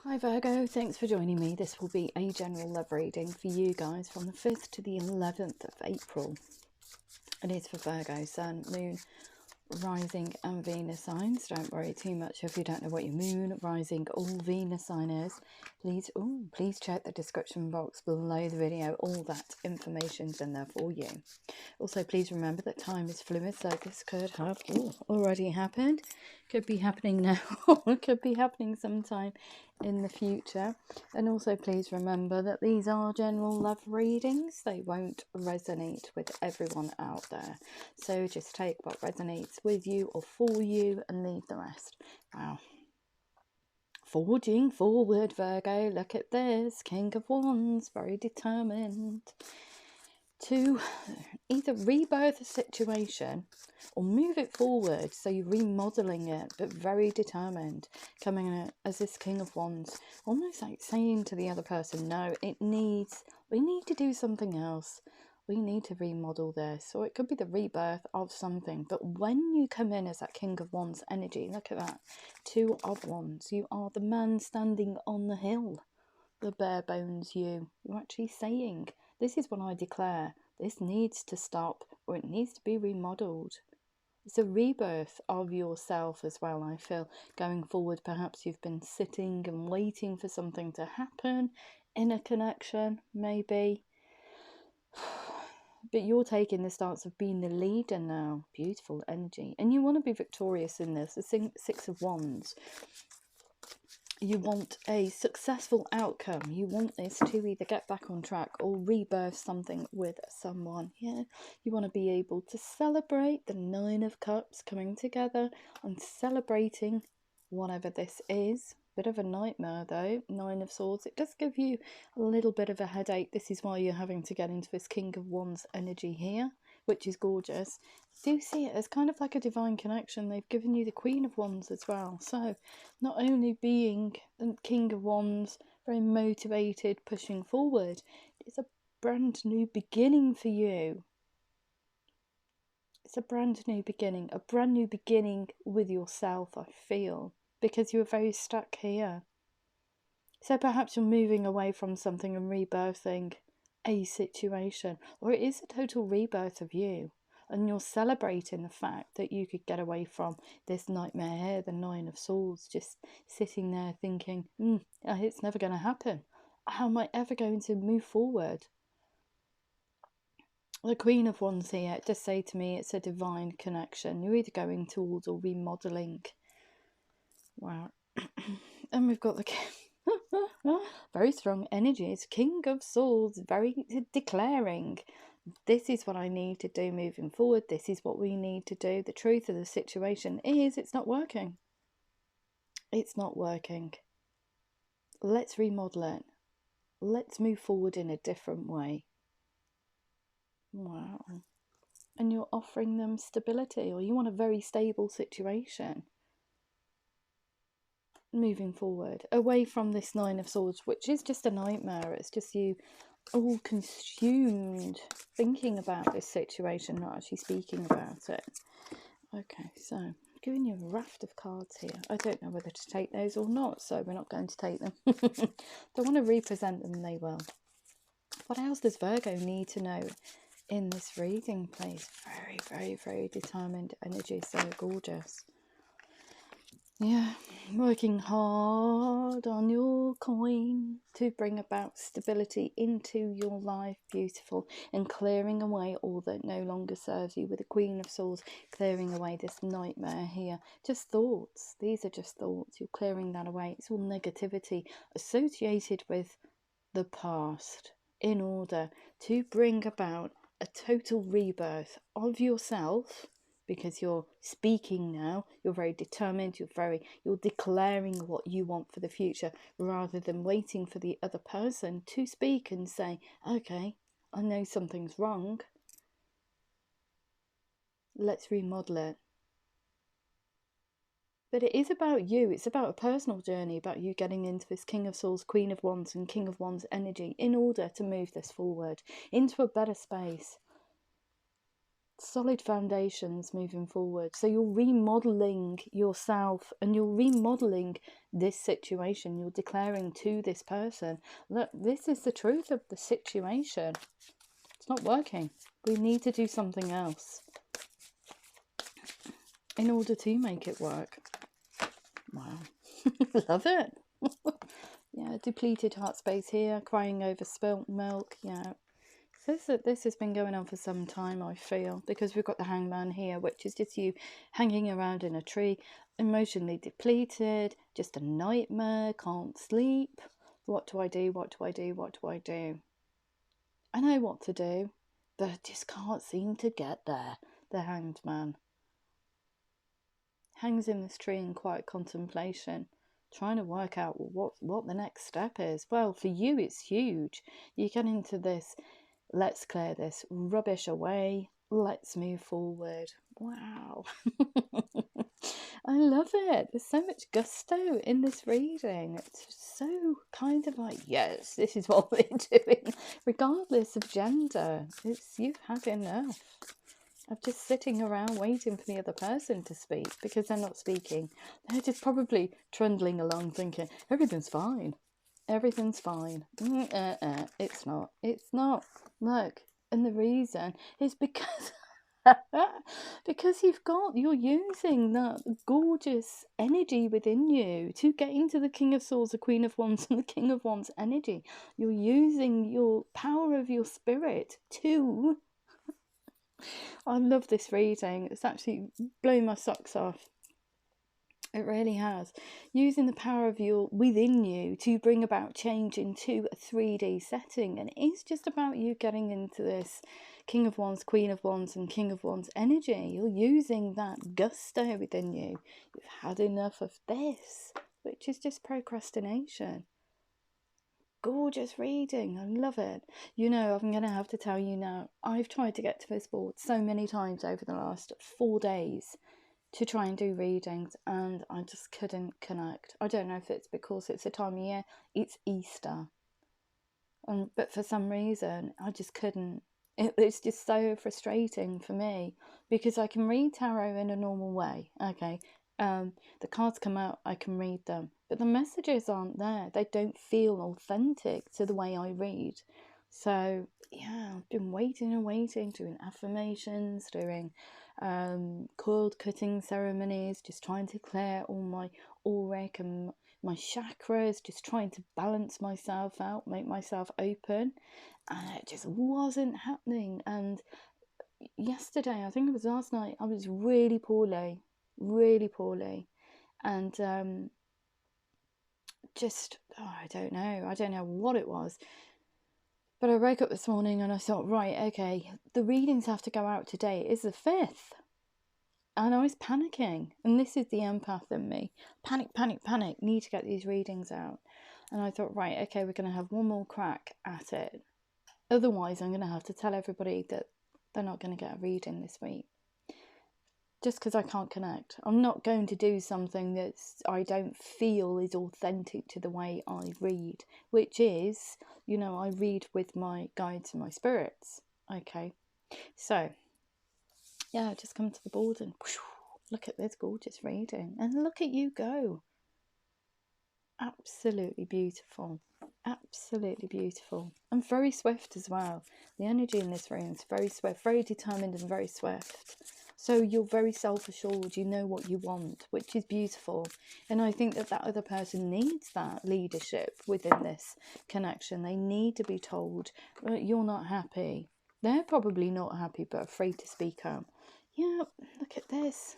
Hi Virgo, thanks for joining me. This will be a general love reading for you guys from the 5th to the 11th of April. It is for Virgo, Sun, Moon, Rising and Venus signs. Don't worry too much if you don't know what your Moon, Rising or Venus sign is. Please check the description box below the video. All that information's in there for you. Also, please remember that time is fluid, so this could have already happened, could be happening now, or could be happening sometime in the future. And also, please remember that these are general love readings. They won't resonate with everyone out there. So just take what resonates with you or for you and leave the rest. Wow. Forging forward, Virgo. Look at this. King of Wands, very determined to either rebirth a situation or move it forward, so you're remodeling it, but very determined, coming in as this King of Wands, almost like saying to the other person, no, we need to do something else, we need to remodel this. Or it could be the rebirth of something. But when you come in as that King of Wands energy, look at that, Two of Wands, you are the man standing on the hill, the bare bones you. You're actually saying, this is what I declare. This needs to stop, or it needs to be remodeled. It's a rebirth of yourself as well, I feel. Going forward, perhaps you've been sitting and waiting for something to happen in a connection, maybe. But you're taking the stance of being the leader now. Beautiful energy. And you want to be victorious in this. The Six of Wands. You want a successful outcome. You want this to either get back on track or rebirth something with someone. Yeah, you want to be able to celebrate the Nine of Cups coming together and celebrating whatever this is. Bit of a nightmare though, Nine of Swords. It does give you a little bit of a headache. This is why you're having to get into this King of Wands energy here, which is gorgeous. Do see it as kind of like a divine connection. They've given you the Queen of Wands as well. So not only being the King of Wands, very motivated, pushing forward, it's a brand new beginning for you. It's a brand new beginning with yourself, I feel, because you were very stuck here. So perhaps you're moving away from something and rebirthing a situation, or it is a total rebirth of you. And you're celebrating the fact that you could get away from this nightmare here, the Nine of Swords, just sitting there thinking, it's never going to happen. How am I ever going to move forward? The Queen of Wands here, just say to me, it's a divine connection. You're either going towards or remodeling. Wow. And we've got the very strong energies. King of Swords, very declaring, this is what I need to do moving forward. This is what we need to do. The truth of the situation is it's not working. It's not working. Let's remodel it. Let's move forward in a different way. Wow. And you're offering them stability, or you want a very stable situation moving forward, away from this Nine of Swords, which is just a nightmare. It's just you all consumed thinking about this situation, not actually speaking about it. Okay, so I'm giving you a raft of cards here. I don't know whether to take those or not, so we're not going to take them. If they want to represent them, they will. What else does Virgo need to know in this reading, please? Very, very, very determined energy, so gorgeous. Yeah, working hard on your coin to bring about stability into your life. Beautiful. And clearing away all that no longer serves you with the Queen of Swords, clearing away this nightmare here. Just thoughts. These are just thoughts. You're clearing that away. It's all negativity associated with the past in order to bring about a total rebirth of yourself. Because you're speaking now, you're very determined, you're declaring what you want for the future, rather than waiting for the other person to speak and say, okay, I know something's wrong, let's remodel it. But it is about you. It's about a personal journey, about you getting into this King of Swords, Queen of Wands and King of Wands energy in order to move this forward into a better space, solid foundations moving forward. So you're remodeling yourself and you're remodeling this situation. You're declaring to this person, look, this is the truth of the situation. It's not working. We need to do something else in order to make it work. Wow. Love it. Yeah, depleted heart space here, crying over spilt milk. Yeah. Says that this has been going on for some time, I feel, because we've got the Hangman here, which is just you hanging around in a tree, emotionally depleted, just a nightmare, can't sleep. What do I do? What do I do? What do I do? I know what to do, but I just can't seem to get there. The Hanged Man hangs in this tree in quiet contemplation, trying to work out what the next step is. Well, for you, it's huge. You get into this, let's clear this rubbish away, let's move forward. Wow. I love it. There's so much gusto in this reading. It's so kind of like, yes, this is what we're doing, regardless of gender. It's, you've had enough of just sitting around waiting for the other person to speak, because they're not speaking. They're just probably trundling along thinking, everything's fine. Everything's fine. It's not. It's not. Look, and the reason is because because you're using that gorgeous energy within you to get into the King of Swords, the Queen of Wands, and the King of Wands energy. You're using your power of your spirit to... I love this reading. It's actually blown my socks off. It really has. Using the power of your within you to bring about change into a 3D setting. And it's just about you getting into this King of Wands, Queen of Wands, and King of Wands energy. You're using that gusto within you. You've had enough of this, which is just procrastination. Gorgeous reading. I love it. You know, I'm going to have to tell you now, I've tried to get to this board so many times over the last 4 days to try and do readings, and I just couldn't connect. I don't know if it's because it's the time of year, it's Easter, but for some reason I just couldn't. It's just so frustrating for me, because I can read tarot in a normal way, okay, the cards come out, I can read them, but the messages aren't there. They don't feel authentic to the way I read. So yeah, I've been waiting and waiting, doing affirmations, doing cord cutting ceremonies, just trying to clear all my auric and my chakras, just trying to balance myself out, make myself open, and it just wasn't happening. And yesterday, I think it was last night, I was really poorly, and just, oh, I don't know what it was. But I woke up this morning and I thought, right, okay, the readings have to go out today. It's the 5th. And I was panicking. And this is the empath in me. Panic, panic, panic. Need to get these readings out. And I thought, right, okay, we're going to have one more crack at it. Otherwise, I'm going to have to tell everybody that they're not going to get a reading this week. Just because I can't connect. I'm not going to do something that I don't feel is authentic to the way I read, which is, you know, I read with my guides and my spirits. Okay, so yeah, I just come to the board and whoosh, look at this gorgeous reading, and look at you go. Absolutely beautiful. Absolutely beautiful. And very swift as well. The energy in this room is very swift, very determined and very swift. So you're very self-assured, you know what you want, which is beautiful. And I think that that other person needs that leadership within this connection. They need to be told, you're not happy. They're probably not happy, but afraid to speak up. Yeah, look at this.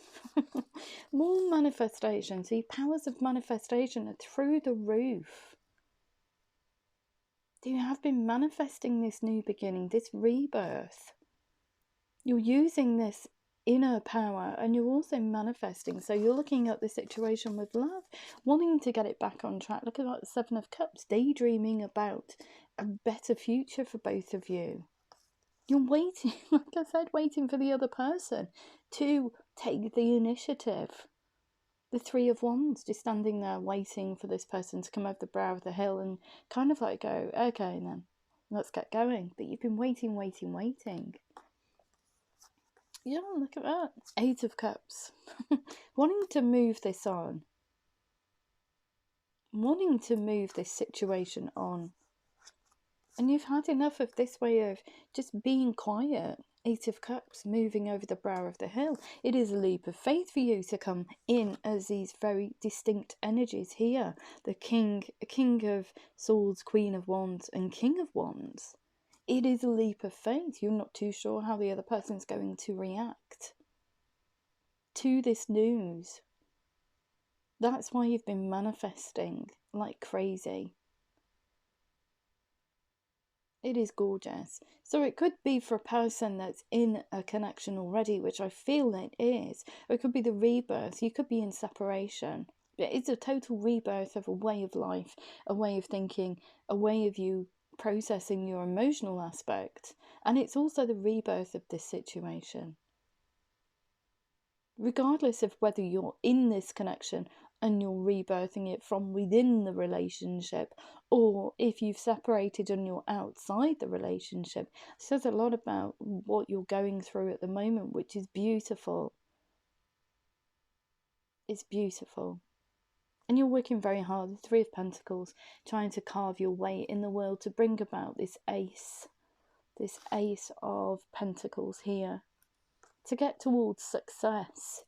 More manifestation. See, powers of manifestation are through the roof. You have been manifesting this new beginning, this rebirth. You're using this inner power and you're also manifesting. So you're looking at the situation with love, wanting to get it back on track. Look at the 7 of Cups, daydreaming about a better future for both of you. You're waiting, like I said, waiting for the other person to take the initiative. The 3 of Wands, just standing there waiting for this person to come over the brow of the hill and kind of like go, okay then, let's get going. But you've been waiting. Yeah, look at that. 8 of Cups. Wanting to move this on. Wanting to move this situation on. And you've had enough of this way of just being quiet. 8 of Cups, moving over the brow of the hill. It is a leap of faith for you to come in as these very distinct energies here. The King of Swords, Queen of Wands, and King of Wands. It is a leap of faith. You're not too sure how the other person's going to react to this news. That's why you've been manifesting like crazy. It is gorgeous. So it could be for a person that's in a connection already, which I feel it is. Or it could be the rebirth. You could be in separation. It's a total rebirth of a way of life, a way of thinking, a way of you processing your emotional aspect. And it's also the rebirth of this situation. Regardless of whether you're in this connection and you're rebirthing it from within the relationship, or if you've separated and you're outside the relationship, it says a lot about what you're going through at the moment, which is beautiful. It's beautiful. And you're working very hard, the 3 of Pentacles, trying to carve your way in the world to bring about this Ace of Pentacles here, to get towards success,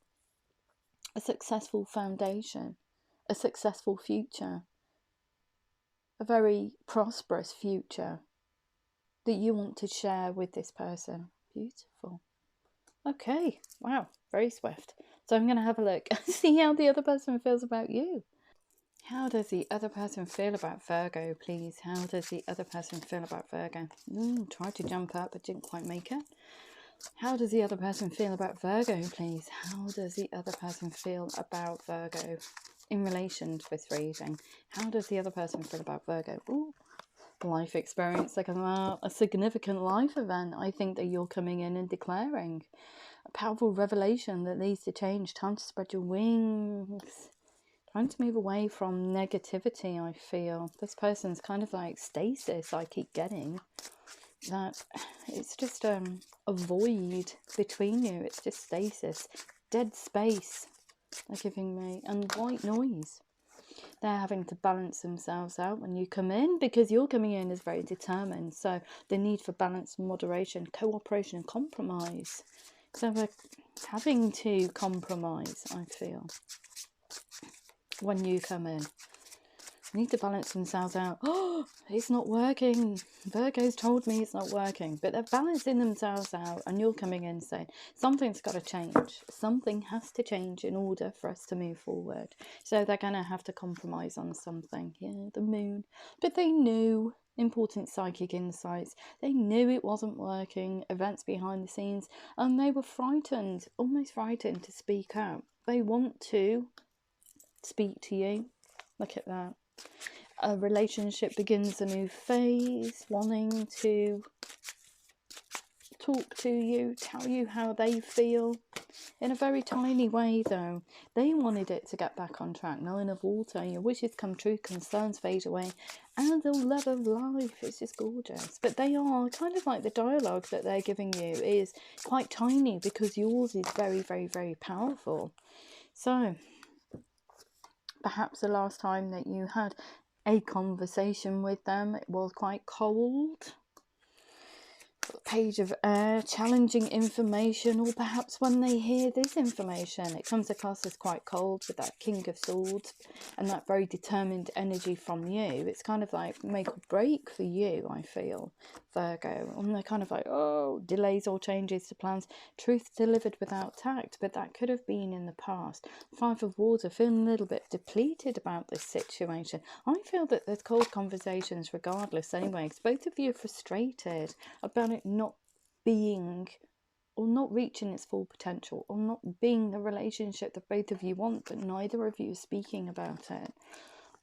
a successful foundation, a successful future, a very prosperous future that you want to share with this person. Beautiful. Okay, wow, very swift. So I'm going to have a look and see how the other person feels about you. How does the other person feel about Virgo, please? How does the other person feel about Virgo? Tried to jump up, but didn't quite make it. How does the other person feel about Virgo, please? How does the other person feel about Virgo in relation to this reading? How does the other person feel about Virgo? Ooh, life experience, like a significant life event. I think that you're coming in and declaring a powerful revelation that leads to change. Time to spread your wings. Trying to move away from negativity, I feel. This person's kind of like stasis I keep getting. That it's just a void between you. It's just stasis, dead space they're giving me, and white noise. They're having to balance themselves out when you come in, because you're coming in as very determined. So the need for balance, moderation, cooperation, and compromise. So we're having to compromise, I feel, when you come in. Need to balance themselves out. Oh, it's not working. Virgo's told me it's not working, but they're balancing themselves out, and you're coming in saying something's got to change. Something has to change in order for us to move forward. So they're going to have to compromise on something. Yeah, the moon. But they knew important psychic insights. They knew it wasn't working. Events behind the scenes, and they were frightened, almost frightened to speak out. They want to speak to you. Look at that. A relationship begins a new phase, wanting to talk to you, tell you how they feel, in a very tiny way though. They wanted it to get back on track. 9 of Water, your wishes come true, concerns fade away, and the love of life is just gorgeous. But they are kind of like, the dialogue that they're giving you is quite tiny, because yours is very, very, very powerful. So perhaps the last time that you had a conversation with them, it was quite cold. Page of Air, challenging information, or perhaps when they hear this information, it comes across as quite cold with that King of Swords and that very determined energy from you. It's kind of like make or break for you, I feel, Virgo. And they're kind of like, oh, delays or changes to plans, truth delivered without tact. But that could have been in the past. 5 of Water, feeling a little bit depleted about this situation. I feel that there's cold conversations regardless anyway, because both of you are frustrated about it not being, or not reaching its full potential, or not being the relationship that both of you want, but neither of you is speaking about it.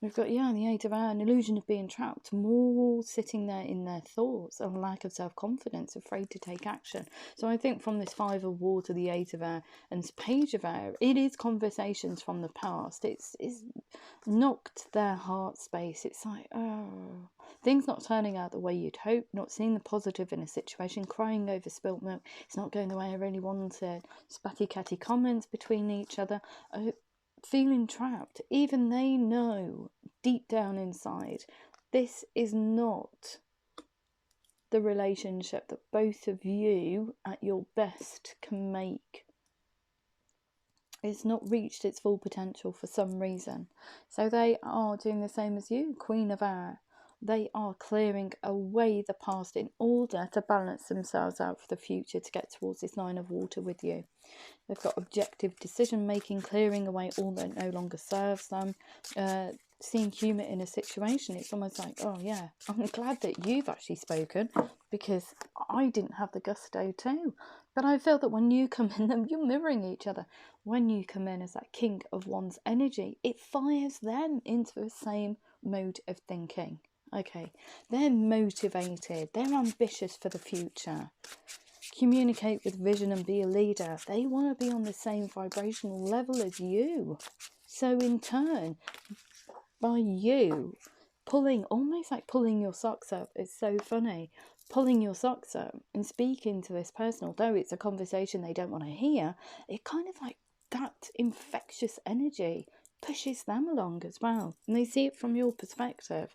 We've got, yeah, the 8 of Air, an illusion of being trapped, more sitting there in their thoughts, a lack of self-confidence, afraid to take action. So I think from this 5 of Water, the 8 of Air, and this Page of Air, it is conversations from the past. It's knocked their heart space. It's like, oh, things not turning out the way you'd hope, not seeing the positive in a situation, crying over spilt milk, it's not going the way I really wanted, spatty catty comments between each other, feeling trapped. Even they know deep down inside this is not the relationship that both of you at your best can make. It's not reached its full potential for some reason. So they are doing the same as you, Queen of Air. They are clearing away the past in order to balance themselves out for the future, to get towards this Nine of Water with you. They've got objective decision making, clearing away all that no longer serves them, seeing humour in a situation. It's almost like, oh yeah, I'm glad that you've actually spoken, because I didn't have the gusto too. But I feel that when you come in, you're mirroring each other. When you come in as that King of Wands energy, it fires them into the same mode of thinking. Okay, they're motivated, they're ambitious for the future. Communicate with vision and be a leader. They want to be on the same vibrational level as you. So in turn, by you pulling, almost like pulling your socks up, it's so funny, pulling your socks up and speaking to this person, although it's a conversation they don't want to hear, it kind of like that infectious energy pushes them along as well, and they see it from your perspective.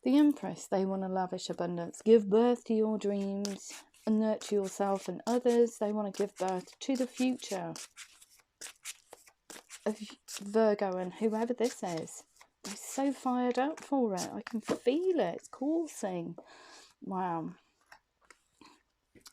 The Empress, they want to lavish abundance, give birth to your dreams, and nurture yourself and others. They want to give birth to the future of Virgo and whoever this is. They're so fired up for it. I can feel it. It's coursing. Wow.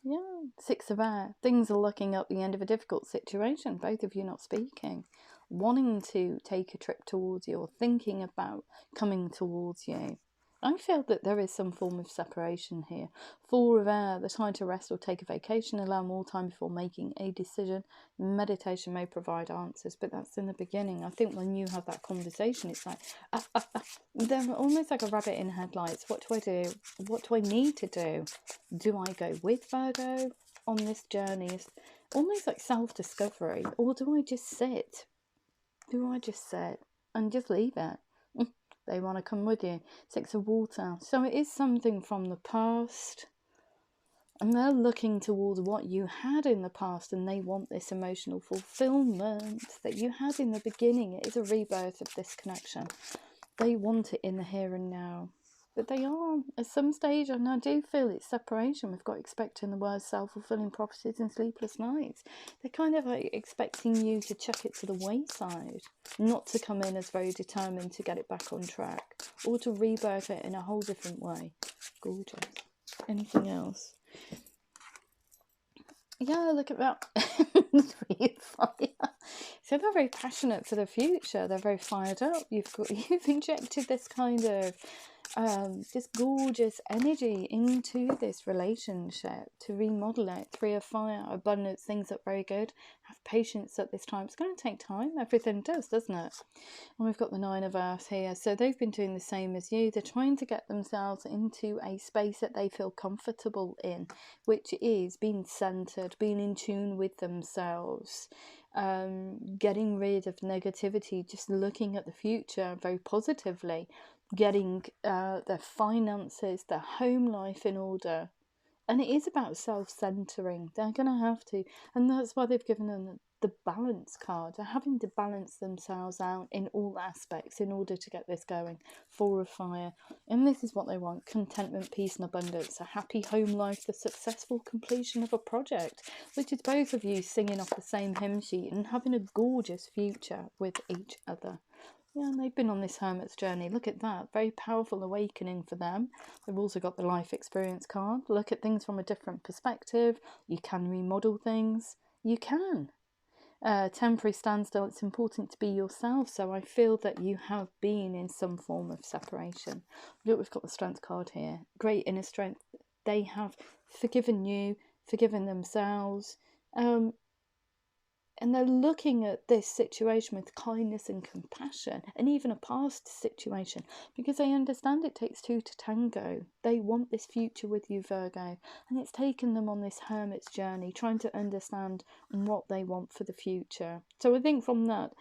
Yeah. Six of Air. Things are looking up the end of a difficult situation. Both of you not speaking. Wanting to take a trip towards you, or thinking about coming towards you. I feel that there is some form of separation here. Four of Air, the time to rest or take a vacation, allow more time before making a decision. Meditation may provide answers, but that's in the beginning. I think when you have that conversation, it's like, they're almost like a rabbit in headlights. What do I do? What do I need to do? Do I go with Virgo on this journey? It's almost like self-discovery. Or do I just sit? Do I just sit and just leave it? They want to come with you. Six of Water. So it is something from the past. And they're looking towards what you had in the past. And they want this emotional fulfillment that you had in the beginning. It is a rebirth of this connection. They want it in the here and now. But they are, at some stage, and I do feel it's separation. We've got expecting the words self-fulfilling prophecies and sleepless nights. They're kind of like expecting you to chuck it to the wayside, not to come in as very determined to get it back on track, or to rebirth it in a whole different way. Gorgeous. Anything else? Yeah, look at that. So they're very passionate for the future. They're very fired up. You've injected this kind of this gorgeous energy into this relationship to remodel it. Three of Fire, abundance, things look very good. Have patience at this time. It's going to take time. Everything does, doesn't it? And we've got the Nine of Earth here. So they've been doing the same as you. They're trying to get themselves into a space that they feel comfortable in, which is being centered, being in tune with themselves, getting rid of negativity, just looking at the future very positively, getting their finances, their home life in order. And it is about self-centering. They're going to have to, and that's why they've given them the balance card. They're having to balance themselves out in all aspects in order to get this going. Four of Fire, and this is what they want: contentment, peace and abundance, a happy home life, the successful completion of a project, which is both of you singing off the same hymn sheet and having a gorgeous future with each other. Yeah, and they've been on this hermit's journey. Look at that. Very powerful awakening for them. They've also got the life experience card. Look at things from a different perspective. You can remodel things. You can. Temporary standstill. It's important to be yourself. So I feel that you have been in some form of separation. Look, we've got the strength card here. Great inner strength. They have forgiven you, forgiven themselves. And they're looking at this situation with kindness and compassion, and even a past situation, because they understand it takes two to tango. They want this future with you, Virgo, and it's taken them on this hermit's journey, trying to understand what they want for the future. So I think from that,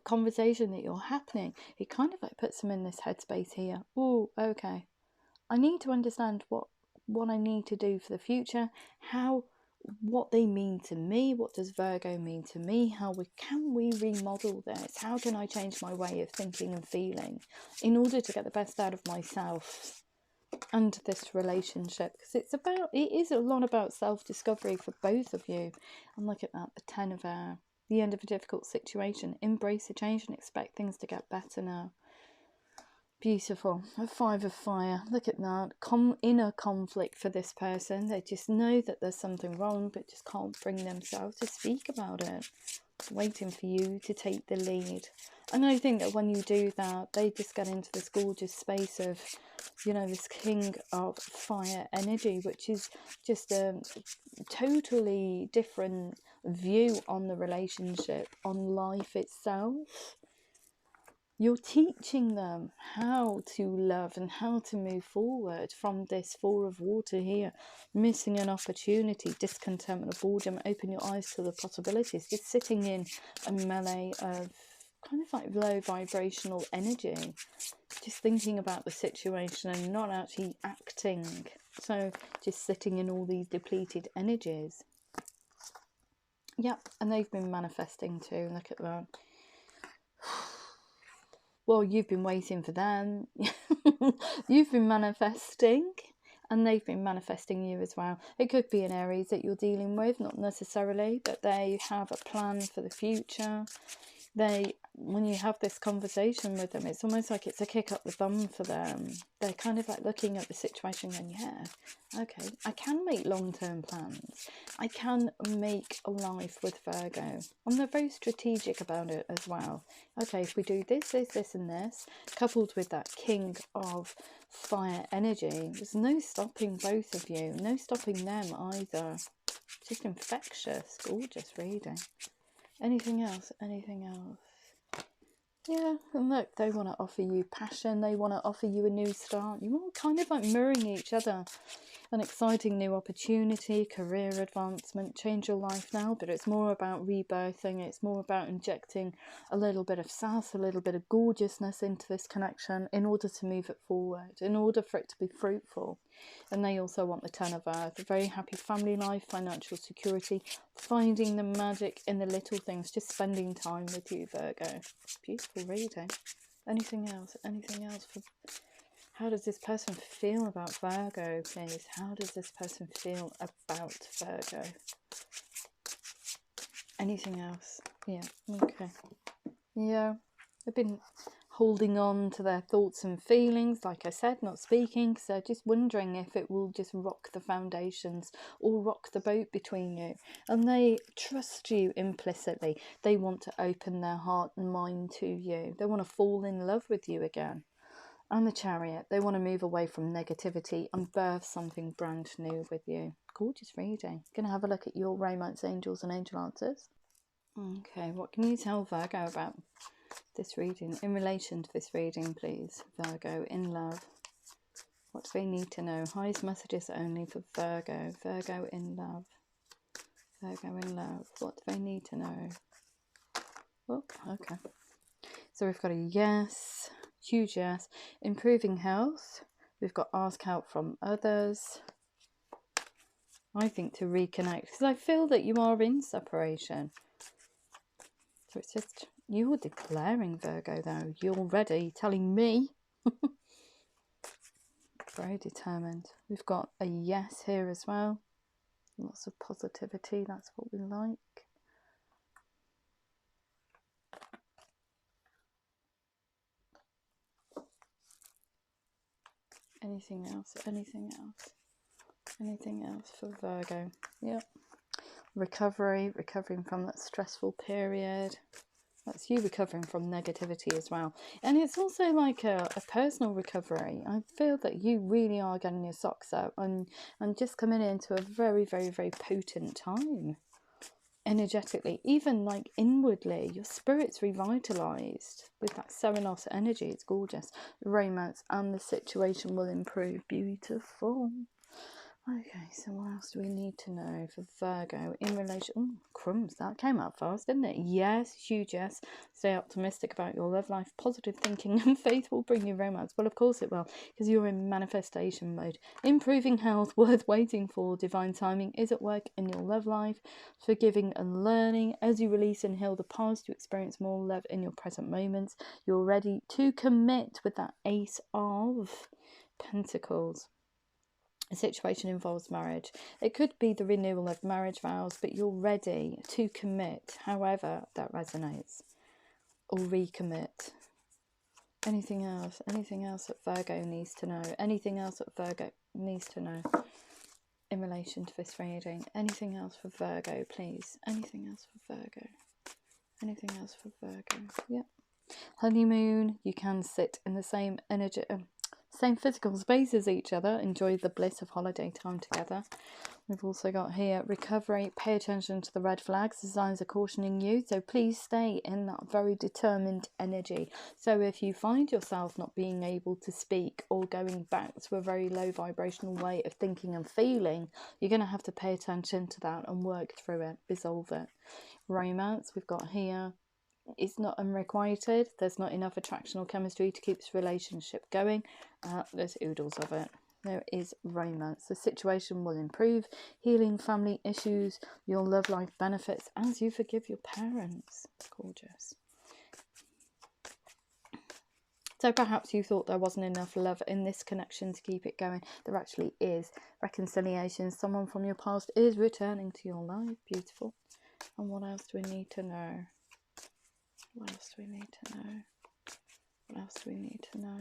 conversation that you're happening, it kind of like puts them in this headspace here. Oh, okay. I need to understand what I need to do for the future, what they mean to me, what does Virgo mean to me, can we remodel this, how can I change my way of thinking and feeling in order to get the best out of myself and this relationship, because it is a lot about self-discovery for both of you. And look at that, the 10 of air, the end of a difficult situation, embrace the change and expect things to get better now. Beautiful. A 5 of fire. Look at that. Inner conflict for this person. They just know that there's something wrong, but just can't bring themselves to speak about it. Waiting for you to take the lead. And I think that when you do that, they just get into this gorgeous space of, this king of fire energy, which is just a totally different view on the relationship, on life itself. You're teaching them how to love and how to move forward from this 4 of water here. Missing an opportunity, discontentment, boredom. Open your eyes to the possibilities. Just sitting in a melee of kind of like low vibrational energy. Just thinking about the situation and not actually acting. So just sitting in all these depleted energies. Yep, and they've been manifesting too. Look at that. Well, you've been waiting for them. You've been manifesting, and they've been manifesting you as well. It could be an Aries that you're dealing with, not necessarily, but they have a plan for the future. When you have this conversation with them, it's almost like it's a kick up the bum for them. They're kind of like looking at the situation and yeah, okay, I can make long-term plans. I can make a life with Virgo. And they're very strategic about it as well. Okay, if we do this and this, coupled with that king of fire energy, there's no stopping both of you. No stopping them either. Just infectious, gorgeous reading. Anything else? Anything else? Yeah, and look, they want to offer you passion. They want to offer you a new start. You're all kind of like mirroring each other. An exciting new opportunity, career advancement, change your life now, but it's more about rebirthing. It's more about injecting a little bit of sass, a little bit of gorgeousness into this connection in order to move it forward, in order for it to be fruitful. And they also want the 10 of earth, a very happy family life, financial security, finding the magic in the little things, just spending time with you, Virgo. Beautiful reading. Anything else? Anything else? How does this person feel about Virgo, please? How does this person feel about Virgo? Anything else? Yeah, okay. Yeah, they've been holding on to their thoughts and feelings, like I said, not speaking, because they're just wondering if it will just rock the foundations or rock the boat between you. And they trust you implicitly. They want to open their heart and mind to you. They want to fall in love with you again. And the Chariot, they want to move away from negativity and birth something brand new with you. Gorgeous reading. Going to have a look at your romance angels and angel answers. Okay, what can you tell Virgo about this reading? In relation to this reading, please. Virgo, in love. What do they need to know? Highest messages only for Virgo. Virgo, in love. Virgo, in love. What do they need to know? Oh, okay. So we've got a yes. Huge yes. Improving health. We've got ask help from others. I think to reconnect, because I feel that you are in separation. So it's just, you're declaring, Virgo, though. You're ready, telling me. Very determined. We've got a yes here as well. Lots of positivity. That's what we like. Anything else? Anything else? Anything else for Virgo? Yep. Recovering from that stressful period. That's you recovering from negativity as well. And it's also like a personal recovery. I feel that you really are getting your socks out and just coming into a very, very, very potent time. Energetically, even like inwardly, your spirit's revitalized with that Serenos energy. It's gorgeous. Romance and the situation will improve. Beautiful. Okay, so what else do we need to know for Virgo in relation? Oh, crumbs, that came out fast, didn't it? Yes, huge yes. Stay optimistic about your love life. Positive thinking and faith will bring you romance. Well, of course it will, because you're in manifestation mode. Improving health, worth waiting for. Divine timing is at work in your love life. Forgiving and learning. As you release and heal the past, you experience more love in your present moments. You're ready to commit with that Ace of Pentacles. A situation involves marriage. It could be the renewal of marriage vows, but you're ready to commit, however that resonates, or recommit. Anything else? Anything else that Virgo needs to know? Anything else that Virgo needs to know in relation to this reading? Anything else for Virgo, please? Anything else for Virgo? Anything else for Virgo? Yep. Honeymoon. You can sit in the same energy, same physical space as each other. Enjoy the bliss of holiday time together. We've also got here recovery. Pay attention to the red flags. The signs are cautioning you, so please stay in that very determined energy. So if you find yourself not being able to speak or going back to a very low vibrational way of thinking and feeling, you're going to have to pay attention to that and work through it, resolve it. Romance, we've got here, it's not unrequited. There's not enough attraction or chemistry to keep this relationship going. There's oodles of it. There is romance. The situation will improve. Healing family issues. Your love life benefits as you forgive your parents. Gorgeous. So perhaps you thought there wasn't enough love in this connection to keep it going. There actually is. Reconciliation. Someone from your past is returning to your life. Beautiful. And what else do we need to know? What else do we need to know? What else do we need to know?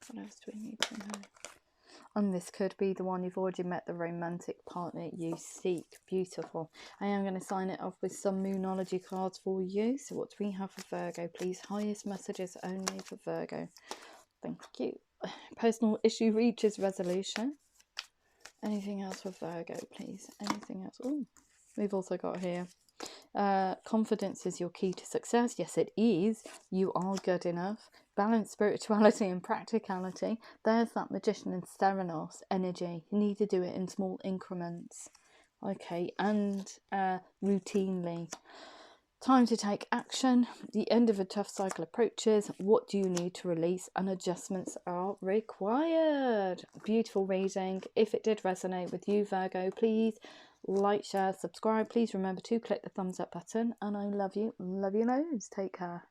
What else do we need to know? And this could be the one you've already met, the romantic partner you seek. Beautiful. I am going to sign it off with some Moonology cards for you. So what do we have for Virgo, please? Highest messages only for Virgo. Thank you. Personal issue reaches resolution. Anything else for Virgo, please? Anything else? Oh, we've also got here. Confidence is your key to success. Yes, it is. You are good enough. Balance spirituality and practicality. There's that Magician and Theranos energy. You need to do it in small increments. Okay, and routinely. Time to take action. The end of a tough cycle approaches. What do you need to release? And adjustments are required. Beautiful reading. If it did resonate with you, Virgo, please like, share, subscribe. Please remember to click the thumbs up button. And I love you loads. Take care.